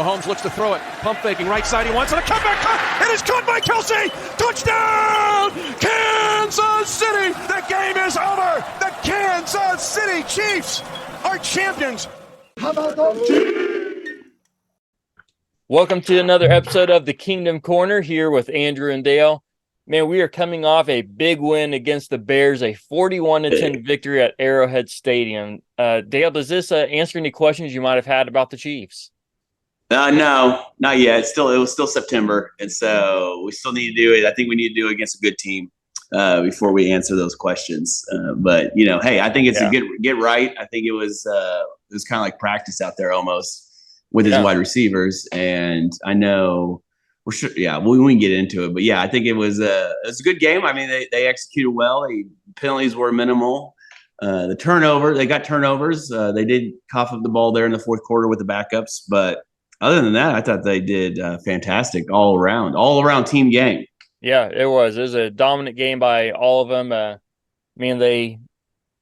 Mahomes looks to throw it. Pump faking, right side. He wants it. A comeback cut. It is caught by Kelsey. Touchdown, Kansas City. The game is over. The Kansas City Chiefs are champions. How about those Chiefs? Welcome to another episode of the Kingdom Corner here with Andrew and Dale. Man, we are coming off a big win against the Bears, a 41-10 victory at Arrowhead Stadium. Dale, does this answer any questions you might have had about the Chiefs? No, not yet. It was still September, and so we still need to do it. I think we need to do it against a good team before we answer those questions. But hey, I think it's a good get right. I think it was kind of like practice out there almost with his wide receivers, and I know. We're sure, we can get into it, but I think it was a good game. I mean, they executed well. The penalties were minimal. They got turnovers. They did cough up the ball there in the fourth quarter with the backups, but other than that, I thought they did fantastic all around team game. Yeah, it was. It was a dominant game by all of them. They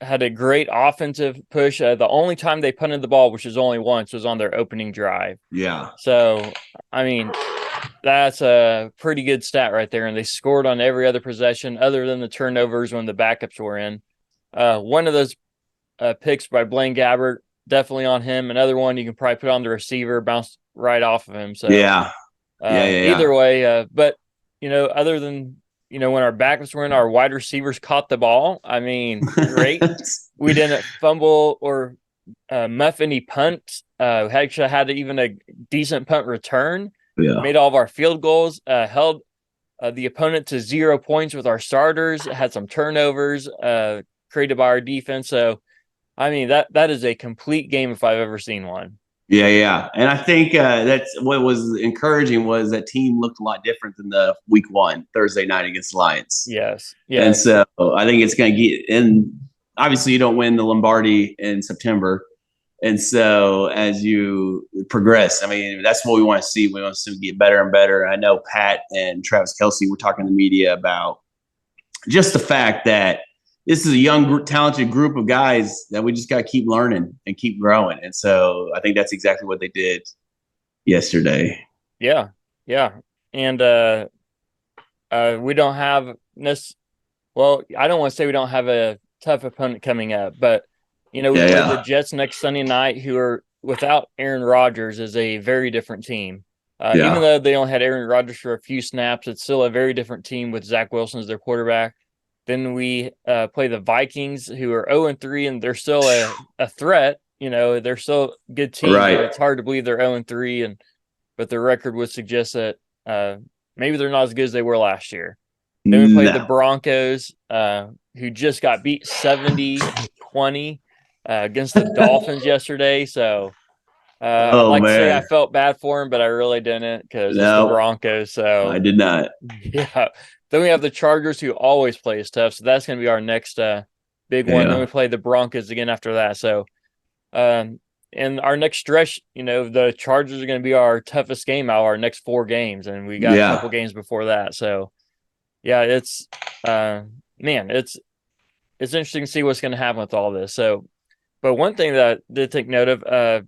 had a great offensive push. The only time they punted the ball, which was only once, was on their opening drive. Yeah. So, that's a pretty good stat right there. And they scored on every other possession other than the turnovers when the backups were in. One of those picks by Blaine Gabbert, definitely on him. Another one you can probably put on the receiver, bounced right off of him. So either way, but other than when our backups were in, our wide receivers caught the ball. Great. We didn't fumble or muff any punts. Actually had even a decent punt return. Made all of our field goals, held the opponent to 0 points with our starters, had some turnovers created by our defense. So, that is a complete game if I've ever seen one. Yeah. And I think that's what was encouraging was that team looked a lot different than the week one Thursday night against the Lions. Yes. And so I think it's going to get – and obviously you don't win the Lombardi in September. And so as you progress, that's what we want to see. We want to see get better and better. I know Pat and Travis Kelce were talking to the media about just the fact that this is a young, talented group of guys that we just got to keep learning and keep growing. And so I think that's exactly what they did yesterday. Yeah. And we don't have this. Well, I don't want to say we don't have a tough opponent coming up, but we play the Jets next Sunday night, who are without Aaron Rodgers, is a very different team. Even though they only had Aaron Rodgers for a few snaps, it's still a very different team with Zach Wilson as their quarterback. Then we play the Vikings, who are 0-3, and they're still a threat. They're still a good team. Right. It's hard to believe they're 0-3, but their record would suggest that maybe they're not as good as they were last year. Then we play the Broncos, who just got beat 70-20. Against the Dolphins yesterday. So to say I felt bad for him, but I really didn't because it's the Broncos. So I did not. Yeah. Then we have the Chargers, who always plays tough. So that's going to be our next big one. Then we play the Broncos again after that. So in our next stretch, the Chargers are going to be our toughest game out of our next 4 games. And we got a couple games before that. So it's interesting to see what's going to happen with all this. So, but one thing that I did take note of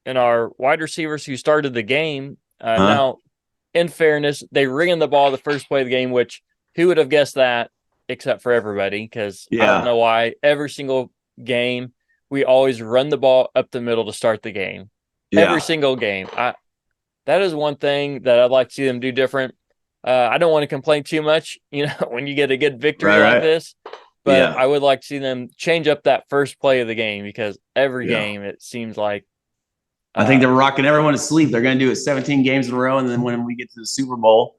in our wide receivers who started the game, now, in fairness, they ran the ball the first play of the game, which who would have guessed that except for everybody? Because I don't know why. Every single game, we always run the ball up the middle to start the game. Every single game. That is one thing that I'd like to see them do different. I don't want to complain too much, when you get a good victory like this. But I would like to see them change up that first play of the game because every game it seems like I think they're rocking everyone to sleep. They're going to do it 17 games in a row, and then when we get to the Super Bowl,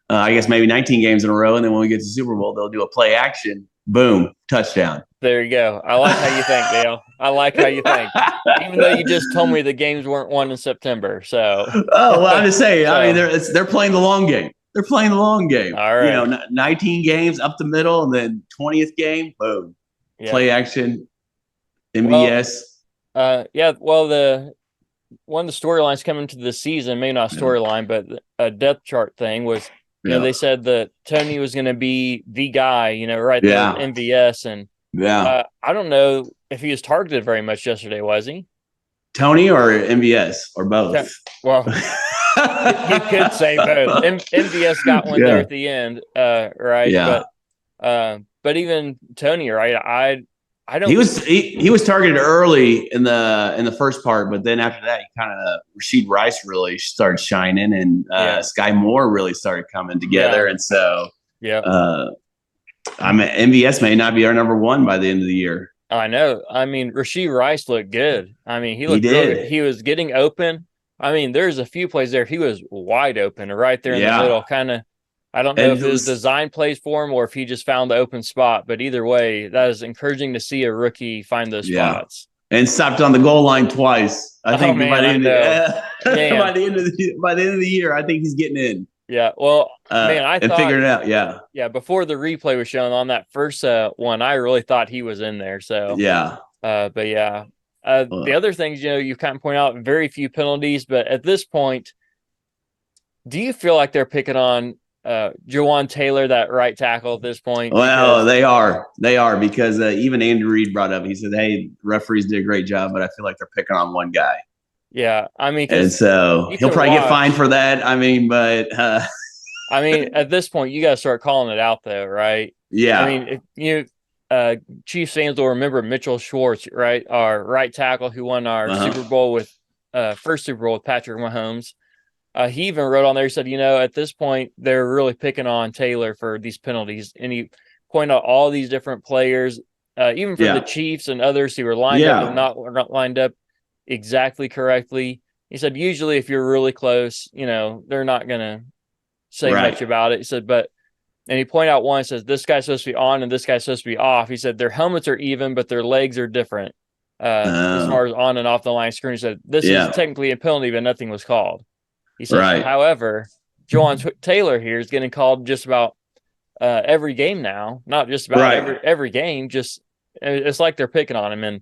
I guess maybe 19 games in a row, and then when we get to the Super Bowl, they'll do a play action, boom, touchdown. There you go. I like how you think, Dale. I like how you think. Even though you just told me the games weren't won in September, so. I'm just saying. They're playing the long game. They're playing the long game. All right. 19 games up the middle, and then 20th game, boom, play action, MVS. Well, one of the storylines coming to this season, maybe not a storyline, but a depth chart thing was, they said that Tony was going to be the guy, right there with MVS. And I don't know if he was targeted very much yesterday, was he? Tony or MVS or both? Well, he could say both. MVS got one there at the end, right? Yeah. But even Tony, right? I don't. He was targeted early in the first part, but then after that, he kind of Rashid Rice really started shining, and Sky Moore really started coming together, and so I mean, MVS may not be our number one by the end of the year. I know. I mean, Rashid Rice looked good. I mean, he looked did. Really, he was getting open. I mean, there's a few plays there. He was wide open, right there in the middle. Kind of. I don't know if it was design plays for him or if he just found the open spot. But either way, that is encouraging to see a rookie find those spots. And stopped on the goal line twice. I think by the end of the year, I think he's getting in. Yeah, well, I thought figured it out. Yeah. Before the replay was shown on that first one, I really thought he was in there. So the other things, you kind of point out very few penalties, but at this point, do you feel like they're picking on Jawan Taylor, that right tackle, at this point? Well, they are because even Andy Reid brought up. He said, "Hey, referees did a great job, but I feel like they're picking on one guy." Yeah, I mean, and so he'll probably get fined for that. I mean, but I mean, at this point, you got to start calling it out, though, right? Yeah. I mean, if Chiefs fans will remember Mitchell Schwartz, right? Our right tackle who won our Super Bowl with first Super Bowl with Patrick Mahomes. He even wrote on there, he said, at this point, they're really picking on Taylor for these penalties. And he pointed out all these different players, even for the Chiefs and others who were lined up and not lined up exactly correctly. He said, usually if you're really close, they're not going to say much about it. He said, and he pointed out one, says, this guy's supposed to be on and this guy's supposed to be off. He said, their helmets are even, but their legs are different as far as on and off the line screen. He said, this is technically a penalty, but nothing was called. He said, however, Jawan Taylor here is getting called just about every game now, not just about every game. Just it's like they're picking on him,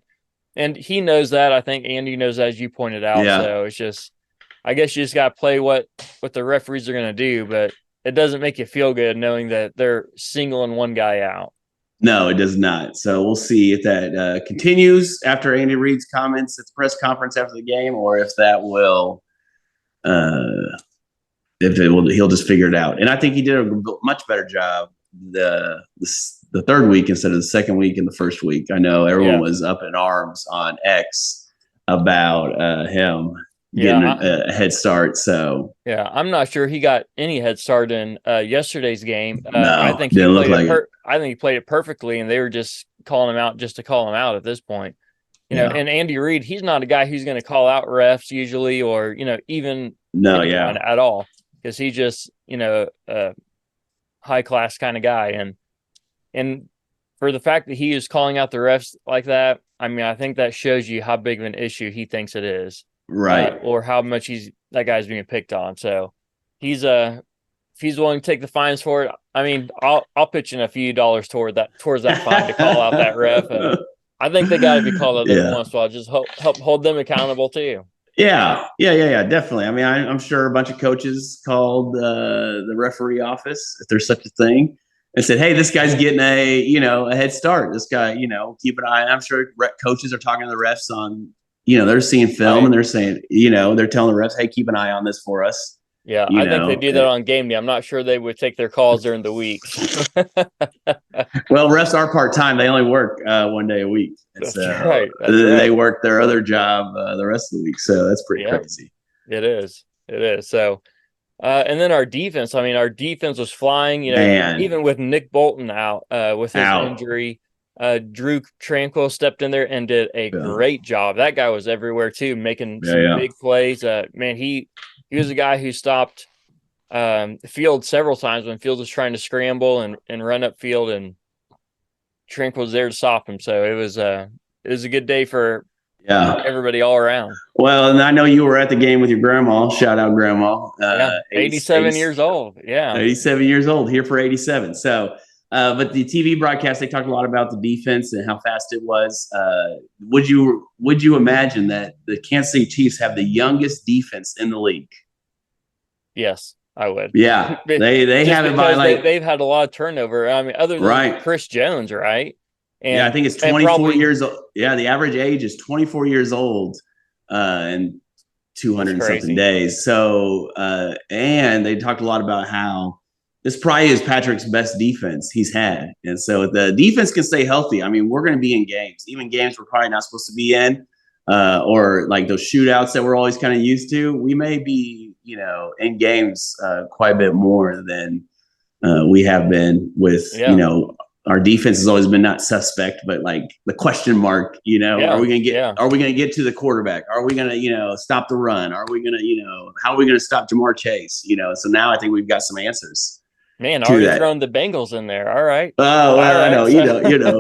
and he knows that. I think Andy knows that, as you pointed out. So it's just, I guess you just got to play what the referees are going to do, but it doesn't make you feel good knowing that they're singling one guy out. No, it does not. So we'll see if that continues after Andy Reid's comments at the press conference after the game, or if that will. He'll just figure it out, and I think he did a much better job the third week instead of the second week and the first week. I know everyone was up in arms on X about him getting a head start. So I'm not sure he got any head start in yesterday's game. No, I think he played it perfectly, and they were just calling him out just to call him out at this point. And Andy Reid, he's not a guy who's going to call out refs usually, or even at all, because he's just a high class kind of guy, and for the fact that he is calling out the refs like that, I mean, I think that shows you how big of an issue he thinks it is, right? Or how much that guy's being picked on. So he's if he's willing to take the fines for it, I mean, I'll pitch in a few dollars towards that fine to call out that ref. I think they got to be called out every once in a while. Just help hold them accountable too. Yeah, definitely. I mean, I'm sure a bunch of coaches called the referee office, if there's such a thing, and said, "Hey, this guy's getting a head start. This guy, keep an eye." I'm sure coaches are talking to the refs on, they're seeing film and they're saying, they're telling the refs, "Hey, keep an eye on this for us." Yeah, I think they do that on game day. I'm not sure they would take their calls during the week. Well, refs are part-time. They only work 1 day a week. That's right. They work their other job the rest of the week. So that's pretty crazy. It is. So, and then our defense, our defense was flying, even with Nick Bolton out with his injury. Drew Tranquil stepped in there and did a great job. That guy was everywhere too, making some big plays. He was a guy who stopped Field several times when Field was trying to scramble and run up field, and Tranquil was there to stop him. So it was a good day for everybody all around. Well, and I know you were at the game with your grandma. Shout out, grandma. 87 years old. Yeah, 87 years old, here for 87. So, but the TV broadcast, they talked a lot about the defense and how fast it was. Would you imagine that the Kansas City Chiefs have the youngest defense in the league? Yes, I would. Yeah, they have it by they've had a lot of turnover. I mean, other than Chris Jones, right? And I think it's 24 years old. Yeah, the average age is 24 years old in 200 and something crazy. days. So, and they talked a lot about how this probably is Patrick's best defense he's had. And so if the defense can stay healthy, I mean, we're going to be in games, even games we're probably not supposed to be in, or like those shootouts that we're always kind of used to. We may be, in games quite a bit more than we have been with, our defense has always been not suspect, but like the question mark, are we going to get to the quarterback? Are we going to, stop the run? Are we going to, how are we going to stop Jamar Chase? So now I think we've got some answers. Man, already throwing the Bengals in there. All right. Oh, well, I know,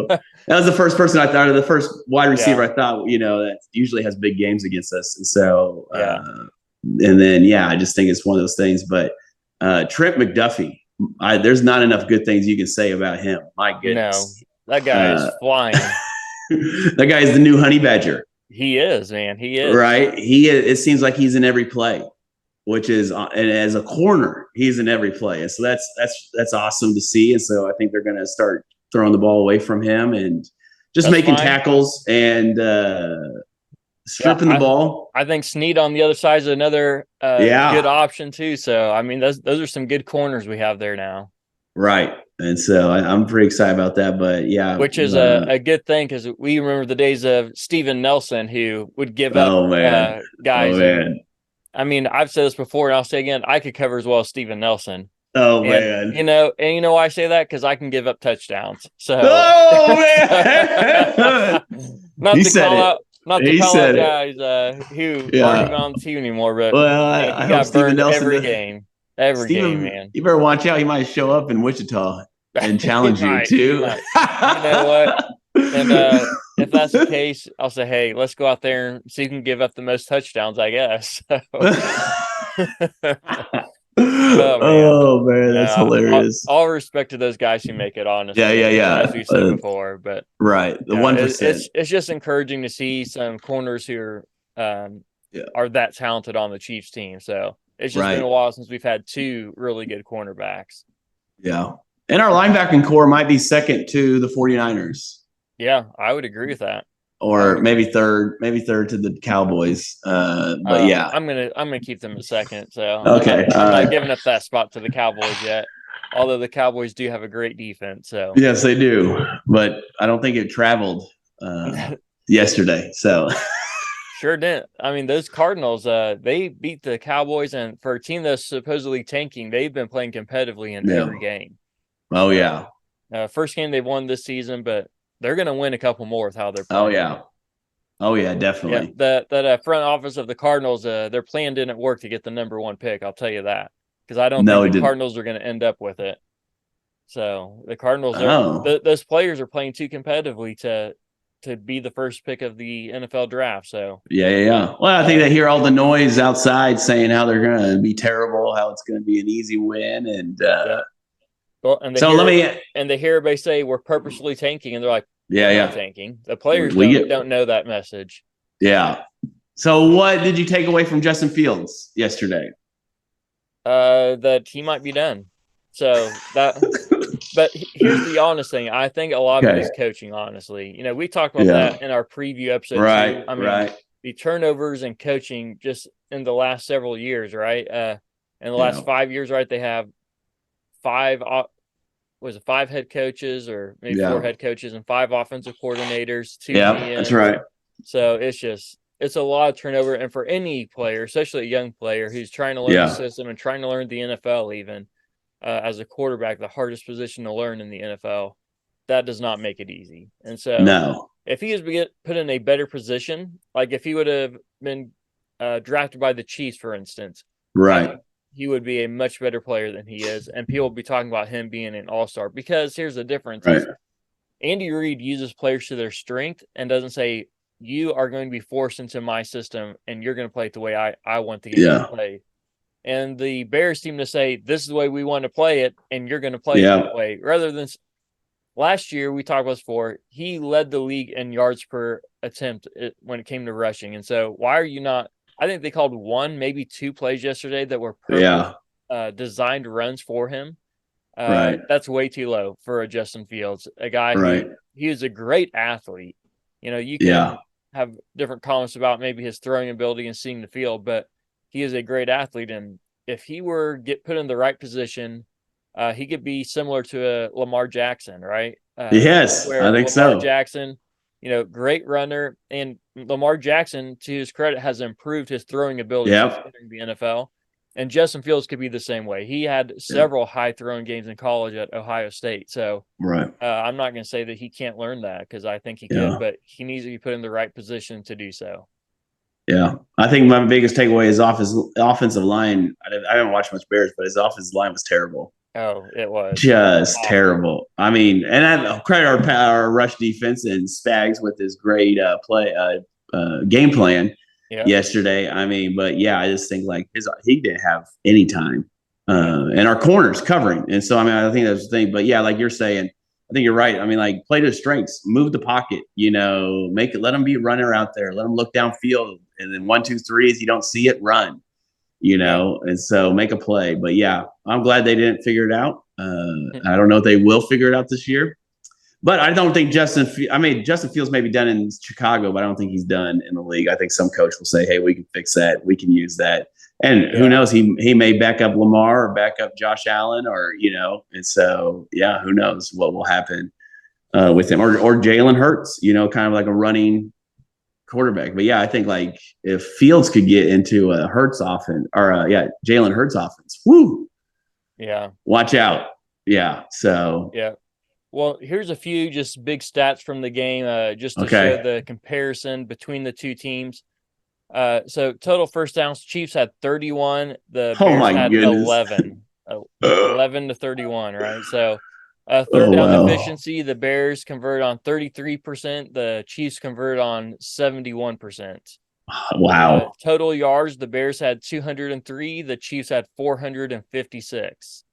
that was the first person I thought of, the first wide receiver I thought, that usually has big games against us. And so, and then, I just think it's one of those things. But Trent McDuffie, there's not enough good things you can say about him. My goodness. No, that guy is flying. That guy is the new honey badger. He is, man. He is. Right. It seems like he's in every play, which is, and as a corner, he's in every play. And so that's awesome to see. And so I think they're going to start throwing the ball away from him and just making tackles and stripping the ball. I think Snead on the other side is another good option too. So, I mean, those are some good corners we have there now. Right. And so I'm pretty excited about that. But which is a good thing because we remember the days of Steven Nelson who would give up guys. I mean, I've said this before and I'll say again, I could cover as well as Steven Nelson. Oh, man. You know why I say that? Because I can give up touchdowns. So, man. Not to call out guys who aren't on the team anymore, but I got burned every game. Every game, man. You better watch out. He might show up in Wichita and challenge you, too. You know what? And if that's the case, I'll say, hey, let's go out there and see who can give up the most touchdowns, I guess. Oh, man, that's hilarious. All respect to those guys who make it, honestly. Yeah. As we said before, but right, the 1%. It's just encouraging to see some corners who are that talented on the Chiefs team. So it's just been a while since we've had two really good cornerbacks. Yeah, and our linebacking core might be second to the 49ers. Yeah, I would agree with that. Or maybe third to the Cowboys. But I'm gonna keep them a second. So okay, I'm not giving up that spot to the Cowboys yet. Although the Cowboys do have a great defense. So yes, they do. But I don't think it traveled yesterday. So sure didn't. I mean, those Cardinals, they beat the Cowboys, and for a team that's supposedly tanking, they've been playing competitively in every game. Oh yeah. First game they've won this season, but they're going to win a couple more with how they're playing. Oh, yeah, definitely. Yeah, that front office of the Cardinals, their plan didn't work to get the number one pick. I'll tell you that. Because I don't think the Cardinals are going to end up with it. So the Cardinals, those players are playing too competitively to be the first pick of the NFL draft. So yeah. Well, I think they hear all the noise outside saying how they're going to be terrible, how it's going to be an easy win. And well, and they hear everybody say we're purposely tanking, and they're like, tanking. The players don't know that message. Yeah. So what did you take away from Justin Fields yesterday? That he might be done. So that, but here's the honest thing. I think a lot of it is coaching, honestly. We talked about that in our preview episode. Right. Too. I mean, the turnovers and coaching just in the last several years, right? In the last 5 years, right? They have five head coaches or maybe 4 head coaches and 5 offensive coordinators, 2 GMs. That's right. So it's a lot of turnover. And for any player, especially a young player who's trying to learn the system and trying to learn the NFL even, as a quarterback, the hardest position to learn in the NFL, that does not make it easy. And so if he was put in a better position, like if he would have been drafted by the Chiefs, for instance, right, he would be a much better player than he is, and people will be talking about him being an all-star. Because here's the difference. Right. Andy Reid uses players to their strength and doesn't say, you are going to be forced into my system and you're going to play it the way I want the game to play. And the Bears seem to say, this is the way we want to play it, and you're going to play it that way. Rather than last year, we talked about this before, he led the league in yards per attempt when it came to rushing. And so why are you not – I think they called 1, maybe 2 plays yesterday that were designed runs for him. That's way too low for a Justin Fields, a guy who he is a great athlete. You can have different comments about maybe his throwing ability and seeing the field, but he is a great athlete. And if he were get put in the right position, he could be similar to a Lamar Jackson, right? Yes, I Where think Lamar so. Jackson, great runner, and Lamar Jackson, to his credit, has improved his throwing ability since Yep. entering the NFL. And Justin Fields could be the same way. He had several high throwing games in college at Ohio State. So Right. I'm not going to say that he can't learn that, because I think he Yeah. could, but he needs to be put in the right position to do so. Yeah. I think my biggest takeaway is off his offensive line. I didn't watch much Bears, but his offensive line was terrible. Oh, it was Just awful. terrible. I mean, and I credit our rush defense and Spags with his great game plan yesterday. I mean, but yeah, I just think like he didn't have any time, and our corners covering. And so I mean, I think that's the thing. But yeah, like you're saying, I think you're right. I mean, like play to his strengths, move the pocket. Make it. Let him be a runner out there. Let him look downfield, and then 1, 2, 3. If you don't see it, run. And so make a play. But yeah, I'm glad they didn't figure it out. I don't know if they will figure it out this year. But I don't think Justin Fields may be done in Chicago, but I don't think he's done in the league. I think some coach will say, hey, we can fix that. We can use that. And who knows? He may back up Lamar or back up Josh Allen and so, yeah, who knows what will happen with him or Jalen Hurts, kind of like a running quarterback. But yeah, I think like if Fields could get into a Hurts offense Jalen Hurts offense, whoo. Yeah. Watch out. Yeah. So yeah. Well, here's a few just big stats from the game, just to show the comparison between the two teams. So total first downs, Chiefs had 31. The Bears had goodness. 11. 11 to 31, right? So third down efficiency, the Bears converted on 33%. The Chiefs converted on 71%. Wow. Total yards, the Bears had 203. The Chiefs had 456.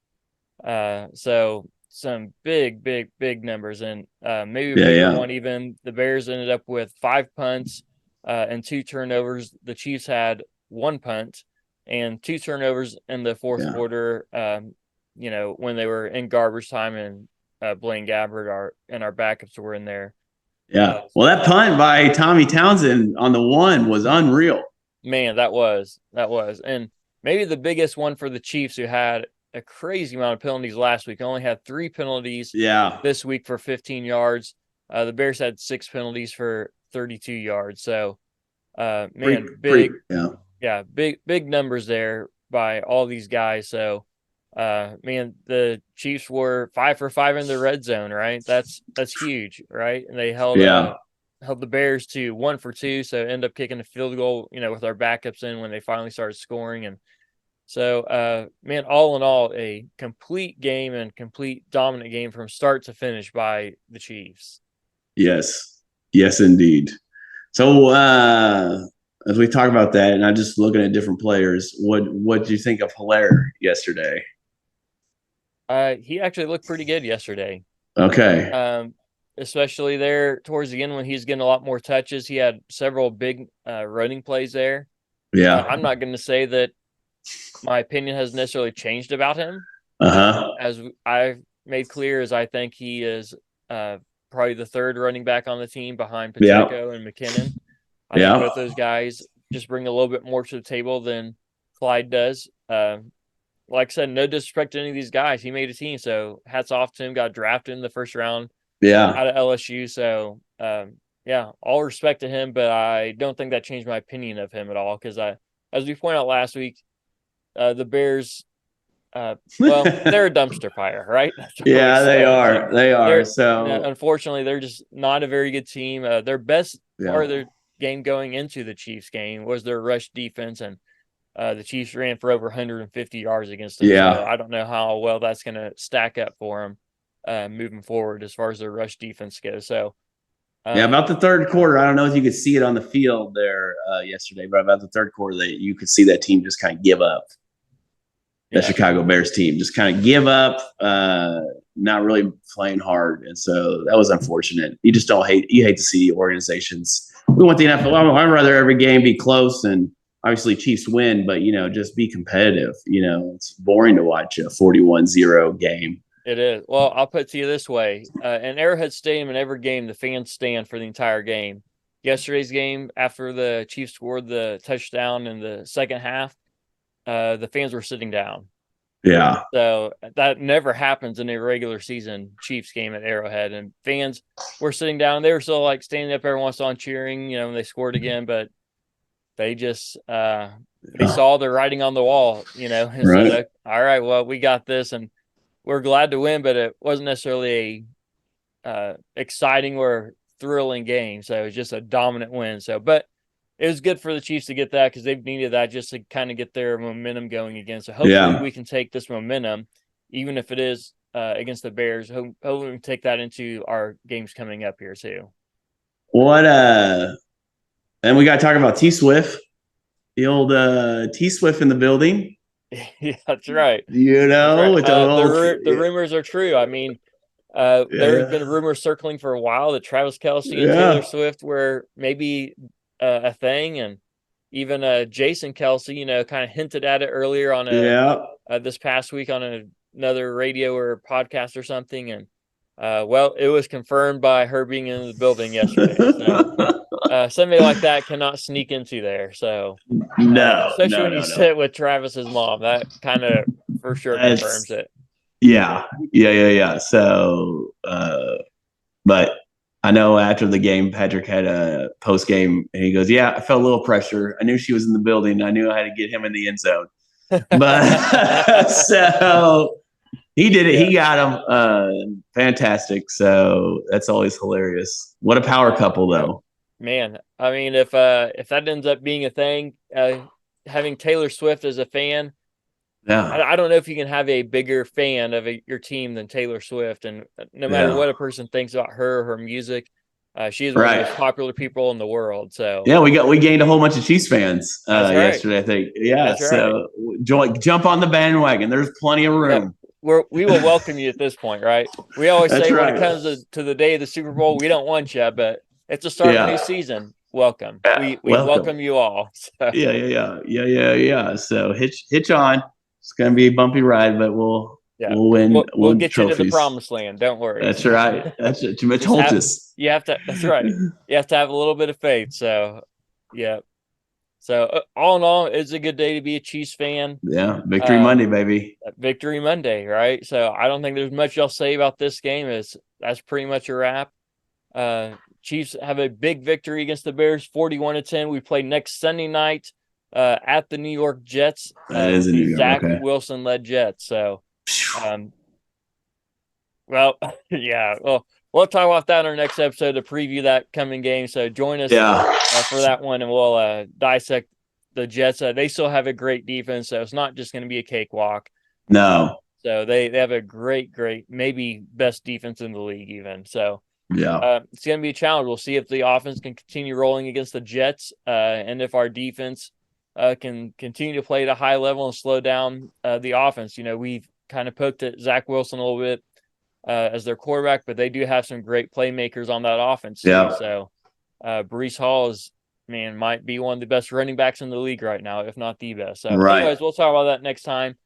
So some big numbers, and maybe a bigger one even. The Bears ended up with 5 punts and 2 turnovers. The Chiefs had 1 punt and 2 turnovers in the fourth quarter, when they were in garbage time, and Blaine Gabbert and our backups were in there. Yeah. Well, that punt by Tommy Townsend on the 1 was unreal. Man, that was. And maybe the biggest one for the Chiefs, who had a crazy amount of penalties last week. Only had 3 penalties this week for 15 yards. The Bears had 6 penalties for 32 yards. So, big numbers there by all these guys. So, the Chiefs were 5 for 5 in the red zone, right? That's huge, right? And they held the Bears to 1 for 2. So end up kicking a field goal, with our backups in when they finally started scoring. And so, all in all, a complete game and complete dominant game from start to finish by the Chiefs. Yes, indeed. So, as we talk about that, and I'm just looking at different players, what do you think of Hilaire yesterday? He actually looked pretty good yesterday. Okay. Especially there towards the end when he's getting a lot more touches. He had several big running plays there. Yeah. I'm not going to say that my opinion has necessarily changed about him. As I've made clear, as I think he is probably the 3rd running back on the team behind Pacheco and McKinnon. I think both those guys just bring a little bit more to the table than Clyde does. Like I said, no disrespect to any of these guys. He made a team, so hats off to him. Got drafted in the first round out of LSU. So, all respect to him, but I don't think that changed my opinion of him at all, because as we pointed out last week, the Bears, they're a dumpster fire, right? Yeah, they are. They are. So unfortunately, they're just not a very good team. Their best part of their game going into the Chiefs game was their rush defense, and the Chiefs ran for over 150 yards against them. Yeah. So I don't know how well that's going to stack up for them moving forward as far as their rush defense goes. So. About the third quarter, I don't know if you could see it on the field there yesterday, but about the third quarter, you could see that team just kind of give up. The Chicago Bears team just kind of give up, not really playing hard, and so that was unfortunate. You just hate to see organizations. We want the NFL. I'd rather every game be close, and obviously Chiefs win, but just be competitive. It's boring to watch a 41-0 game. It is. Well, I'll put it to you this way. In Arrowhead Stadium, in every game, the fans stand for the entire game. yesterday's game, after the Chiefs scored the touchdown in the second half, the fans were sitting down. Yeah. So that never happens in a regular season Chiefs game at Arrowhead, and fans were sitting down. They were still like standing up every once in a while cheering, when they scored again, but they just they saw the writing on the wall, and said, all right, well, we got this, and we're glad to win, but it wasn't necessarily a exciting or thrilling game. So it was just a dominant win. So, but it was good for the Chiefs to get that, because they've needed that just to kind of get their momentum going again. So hopefully we can take this momentum, even if it is against the Bears. Hopefully we can take that into our games coming up here too. And we got to talk about T Swift, the old T Swift in the building. Yeah, that's right. That's right. The rumors are true. I mean, there have been rumors circling for a while that Travis Kelce and Taylor Swift were maybe a thing, and even Jason Kelce, kind of hinted at it earlier on this past week on another radio or podcast or something, and well, it was confirmed by her being in the building yesterday. So somebody like that cannot sneak into there. So especially when you sit with Travis's mom, that kind of for sure confirms it. Yeah. So, but I know after the game, Patrick had a post game, and he goes, "Yeah, I felt a little pressure. I knew she was in the building. I knew I had to get him in the end zone." But so he did it. Yeah. He got him. Fantastic. So that's always hilarious. What a power couple, though. Man, I mean, if that ends up being a thing, having Taylor Swift as a fan. Yeah, I don't know if you can have a bigger fan of your team than Taylor Swift, and no matter what a person thinks about her music, she is one of the most popular people in the world. So yeah, we gained a whole bunch of Chiefs fans yesterday, I think. Yeah, that's right. So jump on the bandwagon. There's plenty of room. Yeah, we will welcome you at this point, right? We always say when it comes to the day of the Super Bowl, we don't want you, but it's the start of a new season. Welcome. We welcome you all. So. Yeah. So hitch on. It's going to be a bumpy ride, but we'll win. We'll get trophies. You to the promised land. Don't worry. That's right. That's it. That's right. You have to have a little bit of faith. So, yeah. So, all in all, it's a good day to be a Chiefs fan. Yeah. Victory Monday, baby. Victory Monday, right? So, I don't think there's much else to say about this game. That's pretty much a wrap. Chiefs have a big victory against the Bears, 41-10. We play next Sunday night. At the New York Jets, that is a New York, Zach Wilson led Jets. So, well, yeah. Well, we'll talk about that in our next episode to preview that coming game. So join us for that one, and we'll dissect the Jets. They still have a great defense, so it's not just going to be a cakewalk. No. So they have a great, maybe best defense in the league even. So it's going to be a challenge. We'll see if the offense can continue rolling against the Jets, and if our defense can continue to play at a high level and slow down the offense. We've kind of poked at Zach Wilson a little bit as their quarterback, but they do have some great playmakers on that offense too. So Breece Hall might be one of the best running backs in the league right now, if not the best. So anyways, we'll talk about that next time.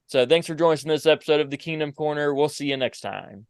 So thanks for joining us in this episode of the Kingdom Corner. We'll see you next time.